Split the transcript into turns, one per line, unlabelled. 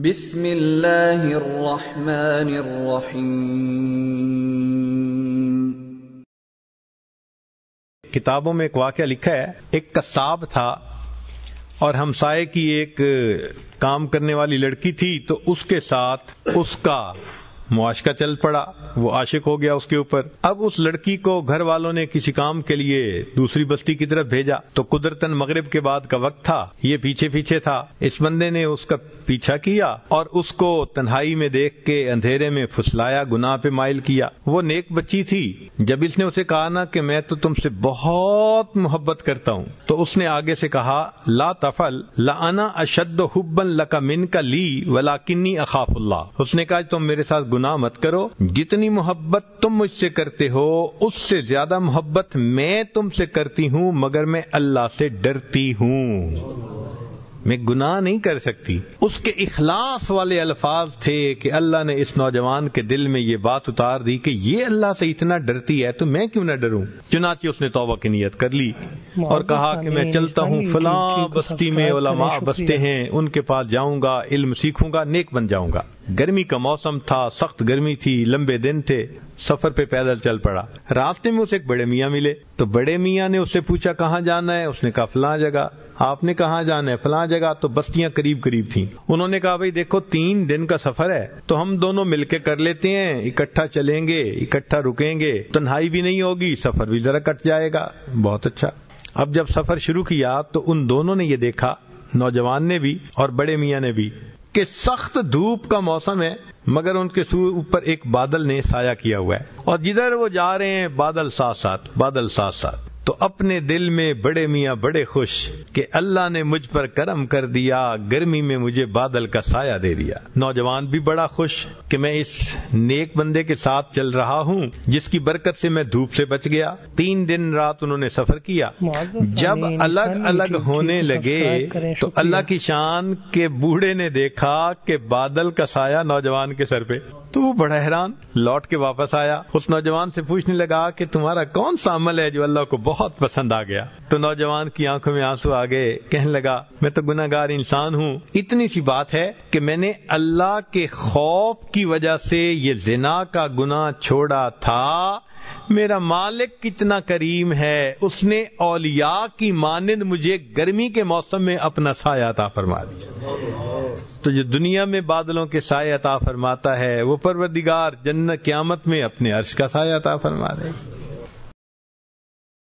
بسم اللہ الرحمن الرحیم۔
کتابوں میں ایک واقعہ لکھا ہے، ایک قصاب تھا اور ہمسائے کی ایک کام کرنے والی لڑکی تھی، تو اس کے ساتھ اس کا معاشقہ چل پڑا، وہ عاشق ہو گیا اس کے اوپر۔ اب اس لڑکی کو گھر والوں نے کسی کام کے لیے دوسری بستی کی طرف بھیجا، تو قدرتاً مغرب کے بعد کا وقت تھا، یہ پیچھے پیچھے تھا۔ اس بندے نے اس کا پیچھا کیا اور اس کو تنہائی میں دیکھ کے اندھیرے میں پھسلایا، گناہ پہ مائل کیا۔ وہ نیک بچی تھی، جب اس نے اسے کہا نا کہ میں تو تم سے بہت محبت کرتا ہوں، تو اس نے آگے سے کہا لا تفعل لانا اشد حبا لک منک لی ولکنی اخاف اللہ۔ اس نے کہا تم میرے ساتھ گناہ مت کرو، جتنی محبت تم مجھ سے کرتے ہو اس سے زیادہ محبت میں تم سے کرتی ہوں، مگر میں اللہ سے ڈرتی ہوں، میں گناہ نہیں کر سکتی۔ اس کے اخلاص والے الفاظ تھے کہ اللہ نے اس نوجوان کے دل میں یہ بات اتار دی کہ یہ اللہ سے اتنا ڈرتی ہے تو میں کیوں نہ ڈروں۔ چنانچہ اس نے توبہ کی نیت کر لی اور کہا کہ میں چلتا ہوں، فلاں بستی میں علماء بستے ہیں، ان کے پاس جاؤں گا، علم سیکھوں گا، نیک بن جاؤں گا۔ گرمی کا موسم تھا، سخت گرمی تھی، لمبے دن تھے، سفر پہ پیدل چل پڑا۔ راستے میں اسے ایک بڑے میاں ملے، تو بڑے میاں نے اس سے پوچھا کہاں جانا ہے؟ اس نے کہا فلاں جگہ۔ آپ نے کہاں جانا ہے؟ فلاں جگہ۔ تو بستیاں قریب قریب تھیں۔ انہوں نے کہا بھئی دیکھو 3 دن کا سفر ہے، تو ہم دونوں مل کے کر لیتے ہیں، اکٹھا چلیں گے، اکٹھا رکیں گے، تنہائی بھی نہیں ہوگی، سفر بھی ذرا کٹ جائے گا۔ بہت اچھا۔ اب جب سفر شروع کیا تو ان دونوں نے یہ دیکھا، نوجوان نے بھی اور بڑے میاں نے بھی، کہ سخت دھوپ کا موسم ہے، مگر ان کے اوپر ایک بادل نے سایہ کیا ہوا ہے، اور جدھر وہ جا رہے ہیں بادل ساتھ ساتھ، بادل ساتھ ساتھ۔ تو اپنے دل میں بڑے میاں بڑے خوش کہ اللہ نے مجھ پر کرم کر دیا، گرمی میں مجھے بادل کا سایہ دے دیا۔ نوجوان بھی بڑا خوش کہ میں اس نیک بندے کے ساتھ چل رہا ہوں جس کی برکت سے میں دھوپ سے بچ گیا۔ 3 دن رات انہوں نے سفر کیا۔ جب الگ الگ ہونے لگے تو اللہ کی شان کے بوڑھے نے دیکھا کہ بادل کا سایہ نوجوان کے سر پہ، تو وہ بڑا حیران، لوٹ کے واپس آیا، اس نوجوان سے پوچھنے لگا کہ تمہارا کون سا عمل ہے جو اللہ کو بہت پسند آ گیا؟ تو نوجوان کی آنکھوں میں آنسو آ گئے، کہنے لگا میں تو گناہ گار انسان ہوں، اتنی سی بات ہے کہ میں نے اللہ کے خوف کی وجہ سے یہ زنا کا گناہ چھوڑا تھا۔ میرا مالک کتنا کریم ہے، اس نے اولیاء کی مانند مجھے گرمی کے موسم میں اپنا سایہ عطا فرما دیا۔ تو جو دنیا میں بادلوں کے سایہ عطا فرماتا ہے، وہ پروردگار جنت قیامت میں اپنے عرش کا سایہ عطا فرما دے گا۔